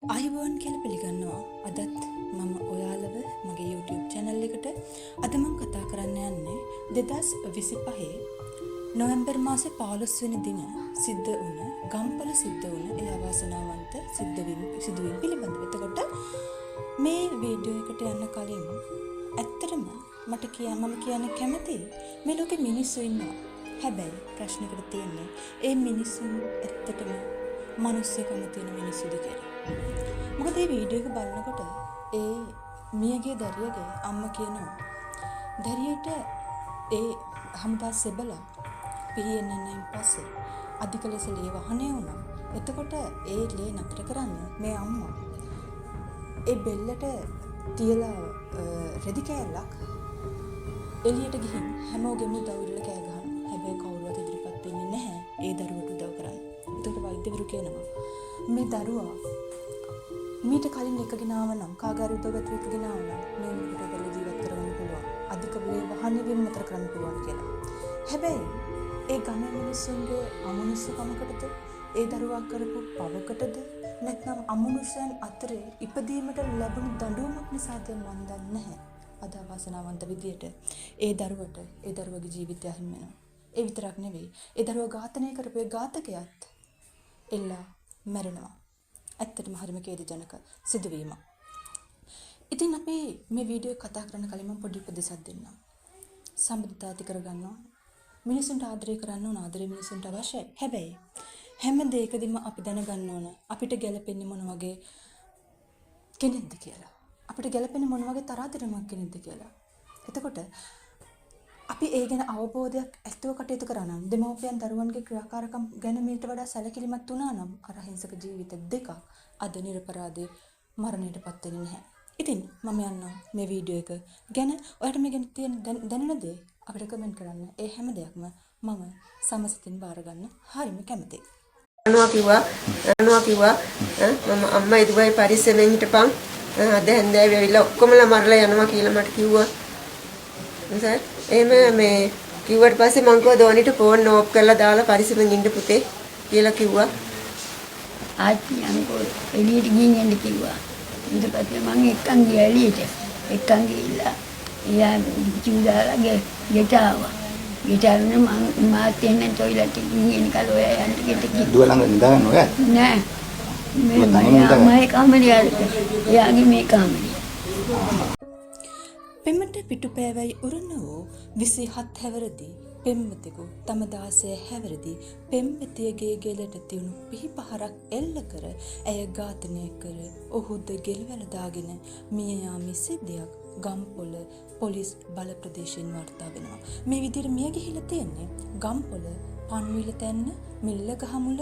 ආයුබෝවන් කියලා පිළිගන්නවා. අදත් මම ඔයාලව මගේ YouTube channel එකට අද මම කතා කරන්න යන්නේ 2025 නොවැම්බර් මාසේ 15 වෙනි දින සිද්ධ වුණ ගම්පල සිද්ධ වුණ ඒ අවාසනාවන්ත සිදුවීම් පිළිබඳව. එතකොට මේ වීඩියෝ එකට යන්න කලින් ඇත්තටම මම කියන්න කැමතියි මේ ලෝකේ මිනිස්සු ඉන්නවා. හැබැයි ප්‍රශ්නයකට තියෙන්නේ ඒ මිනිස්සුන් ඇත්තටම මිනිස්සුකම තියෙන මිනිස්සුද කියලා. මොකද මේ වීඩියෝ එක බලනකොට ඒ මියගේ දරියගේ අම්මා කියනවා දරියට ඒ හමුදා සෙබලා පිරියෙන්නයින් පස්සේ අධික ලෙස ලේ වහනේ වුණා. එතකොට ඒ ලේ නතර කරන්න මේ අම්මා ඒ බෙල්ලට තියලා රෙදි කෑල්ලක් එළියට ගිහින් හැමෝගෙම උදව් ඉල්ල කෑ ගහනවා. හැබැයි කවුරුවත් ඉදිරිපත් වෙන්නේ නැහැ ඒ දරුවට උදව් කරන්න. එතකොට වෛද්‍යවරු කියනවා මේ දරුවා මීට කලින් එකගෙන ආව නම් කාගාරි උදව්වට එකගෙන ආව නම් මේ මිනිහට දරුව ජීවත් කරගන්න පුළුවන්. අධික වේ වහන්නේ වෙන නතර කරන්න පුළුවන් කියලා. හැබැයි ඒ ගමේ මිනිස්සුන්ගේ අමනුෂ්‍යකමකටද ඒ දරුවා කරපු පවකටද නැත්නම් අමනුෂ්‍යයන් අතරේ ඉපදීමට ලැබුණු දඬුවමක් නිසාද මන් දන්නේ නැහැ. අද වාසනාවන්ත විදියට ඒ දරුවට ඒ දරුවගේ ජීවිතය හිමි වෙනවා. ඒ විතරක් නෙවෙයි ඒ දරුවා ඝාතනය කරපු ඒ ඝාතකයාත් එල්ලා මැරෙනවා. ඇත්තටම හරිම ඛේදජනක සිදුවීමක්. ඉතින් අපි මේ වීඩියෝ කතා කරන්න කලින් මම පොඩි උපදෙසක් දෙන්නම්. සම්බන්ධතා ඇති කරගන්නවා. මිනිසුන්ට ආදරය කරන්න ඕන, ආදරය මිනිසුන්ට අවශ්‍යයි. හැබැයි හැම දෙයකදීම අපි දැනගන්න ඕන අපිට ගැළපෙන්නේ මොන වගේ කෙනෙක්ද කියලා. අපිට ගැළපෙන්නේ මොන වගේ තරහතරමක් කෙනෙක්ද කියලා. එතකොට අපි ඒ ගැන අවබෝධයක් ඇතිව කටයුතු කරා නම් දෙමව්පියන් දරුවන්ගේ ක්‍රියාකාරකම් ගැන මීට වඩා සැලකිලිමත් වුණා නම් අර අහිංසක ජීවිත දෙකක් අද නිරපරාධේ මරණයටපත් වෙන්නේ නැහැ. ඉතින් මම යන්නම් මේ වීඩියෝ එක ගැන ඔයාලට මේ ගැන තියෙන දැනෙන දේ අපිට කමෙන්ට් කරන්න. ඒ හැම දෙයක්ම මම සමසිතින් බාර ගන්න හරිම කැමතියි. යනවා කිව්වා මම අම්මා ඉදුවයි පරිස්සමෙන් හිටපන් අද හැන්දෑවේ ඇවිල්ලා ඔක්කොමලා මරලා යනවා කියලා මට කිව්වා. සර් එහෙම මේ කිව්වට පස්සේ මං කිව්වා දෝනිට ෆෝන් ඕෆ් කරලා දාලා පරිස්සමෙන් ඉන්න පුතේ කියලා කිව්වා. ආච්චි අන්කෝ එළියට ගිහින් එන්න කිව්වා. ඊට පස්සේ මං එක්කන් ගියා එළියට. එක්කන් ගිහිල්ලා එයා චුදාලා ගෙට ආවා. ගෙට ආවම මං මාත් එන්න টয়ලට් එකේ ගිහින් කල ඔයා යන්න ගෙට ගිහින්. දුව ළඟ නිදාගන්න ඔයා? නෑ. මේ කාමරේ එයාගේ මේ කාමරේ. පෙම්මට පිටුපෑවයි උරන වූ 27 හැවරදී පෙම්වතෙකු තම දාසය හැවරදී පෙම්වතියගේ ගෙලට තියුණු පිහිපහරක් එල්ල කර ඇය ඝාතනය කර ඔහුද ගෙල්වැල දාගෙන මිය යාමේ සිද්ධියක් ගම්පොළ පොලිස් බල ප්‍රදේශයෙන් වාර්තා වෙනවා. මේ විදිහට මිය ගිහිලා තියෙන්නේ ගම්පොළ පන්විල තැන්න මිල්ලගහමුල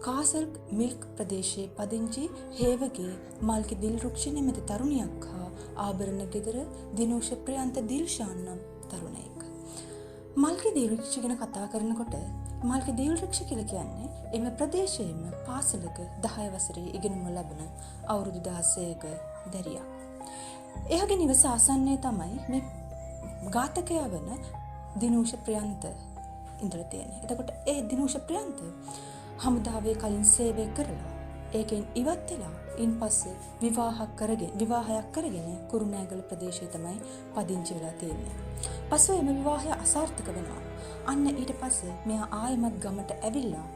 කාසල් මිල්ක් ප්‍රදේශයේ පදිංචි හේවගේ මල්කි දිල්රුක්ෂ නැමැති තරුණියක් හා ආභරණ ගෙදර දිනෝෂ ප්‍රියන්ත දිල්ෂාන් නම් තරුණයෙක්. මල්කි දිල්රුක්ෂ ගැන කතා කරනකොට මල්කි දිල්රුක්ෂ කියලා කියන්නේ එම ප්‍රදේශයේම පාසලක 10 වසරේ ඉගෙනුම ලබන අවුරුදු 16ක දැරියක්. එයාගේ නිවස ආසන්නයේ තමයි මේ ඝාතකයා වන දිනෝෂ ප්‍රියන්ත ඉඳලා තියෙන්නේ. එතකොට ඒ දිනෝෂ ප්‍රියන්ත හමුදාවේ කලින් සේවය කරලා ඒකෙන් ඉවත් වෙලා ඉන්පස්සේ විවාහයක් කරගෙන කුරුණෑගල ප්‍රදේශයේ තමයි පදිංචි වෙලා තියෙන්නේ. පසුව එම විවාහය අසාර්ථක වෙනවා. අන්න ඊට පස්සේ මෙයා ආයෙමත් ගමට ඇවිල්ලා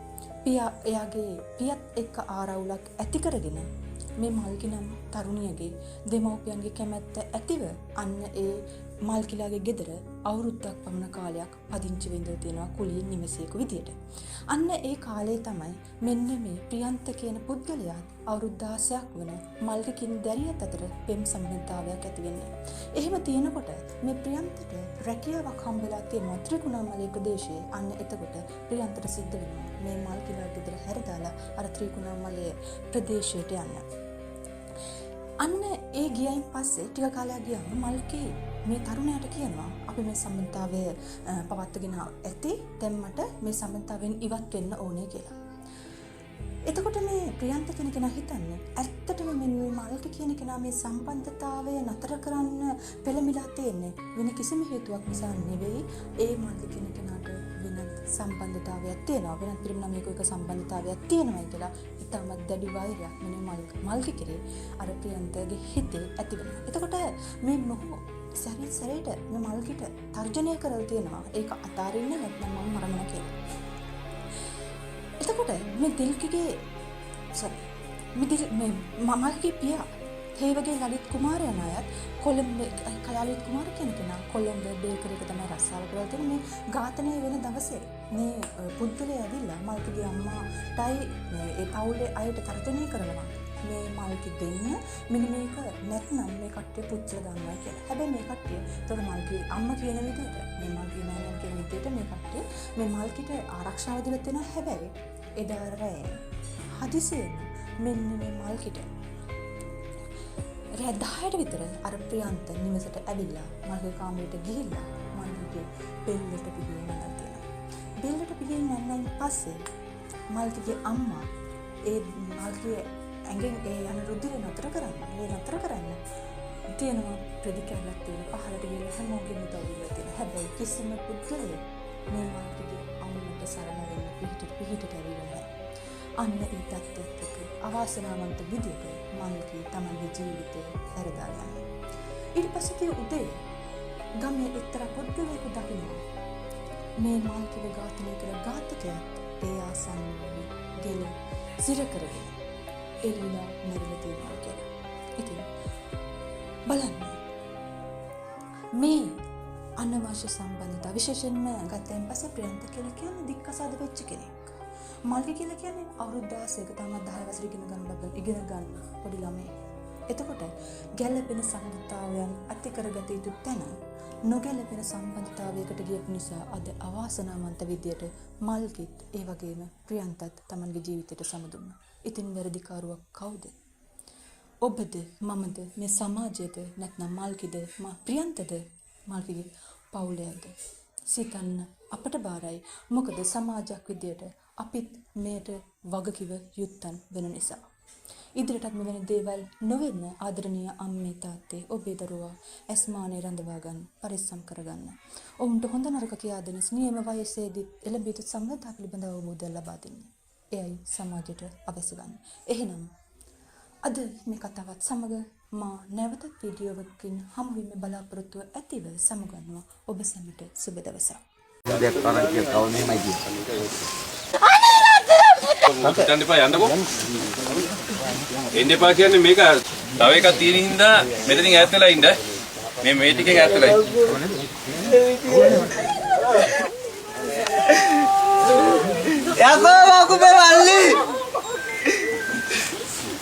එයාගේ පියත් එක්ක ආරවුලක් ඇති කරගෙන මේ මල්කි නම් තරුණියගේ දෙමව්පියන්ගේ කැමැත්ත ඇතිව අන්න ඒ මල්කිලාගේ ගෙදර අවුරුද්දක් පමණ කාලයක් පදිංචි වෙලා තියෙනවා කුලියෙන් නිවසේක විදියට. අන්න ඒ කාලේ තමයි මෙන්න මේ ප්‍රියන්ත කියන පුද්ගලයා අවුරුදු 16ක් වන මල්කිකින් දැරියත් අතර පෙම් සම්බන්ධතාවයක් ඇති වෙන්නේ. එහෙම තියෙනකොට මේ ප්‍රියන්තට රැකියාවක් හම්බෙලා තියෙනවා ත්‍රිකුණාමලේ ප්‍රදේශයේ. අන්න එතකොට ප්‍රියන්තට සිද්ධ වෙනවා මේ මල්කිලා ගෙදර හැරදාලා අර ත්‍රිකුණාමලේ ප්‍රදේශයට යන්න. අන්න ඒ ගියයින් පස්සේ ටික කාලයක් ගියාම මල්කි මේ තරුණයාට කියනවා අපි මේ සම්බන්ධතාවය පවත්වාගෙන ඇති දැන් මට මේ සම්බන්ධතාවයෙන් ඉවත් වෙන්න ඕනේ කියලා. එතකොට මේ ප්‍රියන්ත කියන කෙනා හිතන්නේ ඇත්තටම මේ මල්කි කියන කෙනා මේ සම්බන්ධතාවය නතර කරන්න පෙළඹිලා තියෙන්නේ වෙන කිසිම හේතුවක් නිසා නෙවෙයි. ඒ මල්කි කියන කෙනාට වෙනත් සම්බන්ධතාවයක් තියෙනවා. වෙනත් පිරිමි ළමයෙකු එක්ක සම්බන්ධතාවයක් තියෙනවා කියලා ඉතාමත් දැඩි වෛරයක් මෙන්න මල්කි කෙරේ අර ප්‍රියන්තගේ හිතේ ඇති වෙනවා. එතකොට මේ මොහු සැරේට මේ මල්කිට තර්ජනය කරලා තියෙනවා. ඒක අතාරින්න නැත්නම් මම මරනවා කියලා. එතකොට මේ දිල්කිගේ මල්කිගේ පියා හේවගේ ලලිත් කුමාරයන් අයත් කොළඹ ලලිත් කුමාර කියන කෙනා කොළඹ බේකරි එක තමයි රස්සාව කරලා තියෙන්නේ. මේ ඝාතනය වෙන දවසේ මේ පුද්ගලයා ඇවිල්ලා මල්කිගේ අම්මාටයි ඒ පවුලේ අයට තර්ජනය කරනවා. මේ මල්කි දෙන්න මෙන්න මේක නැත්නම් මේ කට්ටිය පුච්චලා දානවා කියලා. හැබැයි මේ කට්ටිය ඒතකොට මල්කි අම්මා කියන විදිහට මේ මල්කි නෑනන් කියන විදිහට මේ කට්ටිය මේ මල්කිට ආරක්ෂාව දීලා තියෙනවා. හැබැයි එදා රෑ හදිසියෙන් මෙන්න මේ මල්කිට රෑ 10ට විතර අර ප්‍රියන්ත නිවසට ඇවිල්ලා මල්ගේ කාමරයට ගිහිල්ලා මල්ගේ බෙල්ලට පිහින් නන්නන් තියෙනවා. බෙල්ලට පිහින් නන්නන් පස්සේ මල්ගේ අම්මා ඒ මල්ගේ ඇඟෙන් ඒ යන රුධිරය නතර කරන්න තියෙනවා ප්‍රතිකාරයක් තියෙන පහළට ගිහලා හැමෝගෙම තවුලා තියෙනවා. හැබැයි කිසිම පුද්ගලයෙක් මේ මල්ගේ අම්මට සරණ වෙන්න පිහිටට ඇවිල්ලා නැහැ. අන්න ඒ තත්ත්වයට අවාසනාවන්ත විදියට මල්කි තමන්ගේ ජීවිතය හැරදා යනවා. ඊට පස්සේ උදේ ගමේ එක්තරා පුද්ගලයෙකු දකිනවා මේ මල්කිව ඝාතනය කළ ඝාතකයාත් ඒ ආසන්නයේ ගෙල සිර කරගෙන එළිලා මැරිලා තියෙනවා කියලා. ඉතින් බලන්න මේ අනවශ්‍ය සම්බන්ධතා විශේෂයෙන්ම ගතෙන් පස්සේ ප්‍රියන්ත කියලා කියන්නේ දික්කසාද වෙච්ච කෙනෙක්. මල්කි කියලා කියන්නේ අවුරුදු 16ක තාමත් 10 වසර ඉගෙන ගන්න පොඩි ළමයි. එතකොට ගැළපෙන සම්බන්ධතාවයන් ඇති කරගත යුතු තැන නොගැළපෙන සම්බන්ධතාවයකට ගියපු නිසා අද අවාසනාවන්ත විදියට මල්කිත් ඒ වගේම ප්‍රියන්තත් තමන්ගේ ජීවිතයට සමදුන්නා. ඉතින් වැරදිකාරුවක් කවුද? ඔබද මමද මේ සමාජයද නැත්නම් මල්කිද ප්‍රියන්තද මල්කිගේ පවුලයද? සිතන්න අපට බාරයි. මොකද සමාජයක් විදියට අපිත් මේට වගකිව යුත්තන් වෙන නිසා. ඉදිරියටත් මෙවැනි දේවල් නොවෙන්න ආදරණීය අම්මේ තාත්තේ ඔබේ දරුවා ඇස්මානේ රඳවා ගන්න, පරිස්සම් කරගන්න. ඔවුන්ට හොඳ නරක කියා දෙන නියම වයසේදී එළඹ යුතු සම්මතා පිළිබඳව අවබෝධය ලබා දෙන්න. එයයි සමාජයට අවශ්‍ය වන්නේ. එහෙනම් අද මේ කතාවත් සමග මා නැවත වීඩියෝවකින් හමු වීම බලාපොරොත්තු ඇතිව සමුගන්නවා. ඔබ සැමට සුබ දවසක්. දෙයක් කරන් කියන කවුනේ මයි කියන්නේ. හිතන්න එපා යන්නකෝ. එන්න එපා කියන්නේ මේක තව එකක් තියෙන හින්දා මෙතනින් ඈත් වෙලා ඉන්න. මේ ටිකෙන් ඈත් වෙලා ඉන්න. යකෝ වකුපේ මල්ලි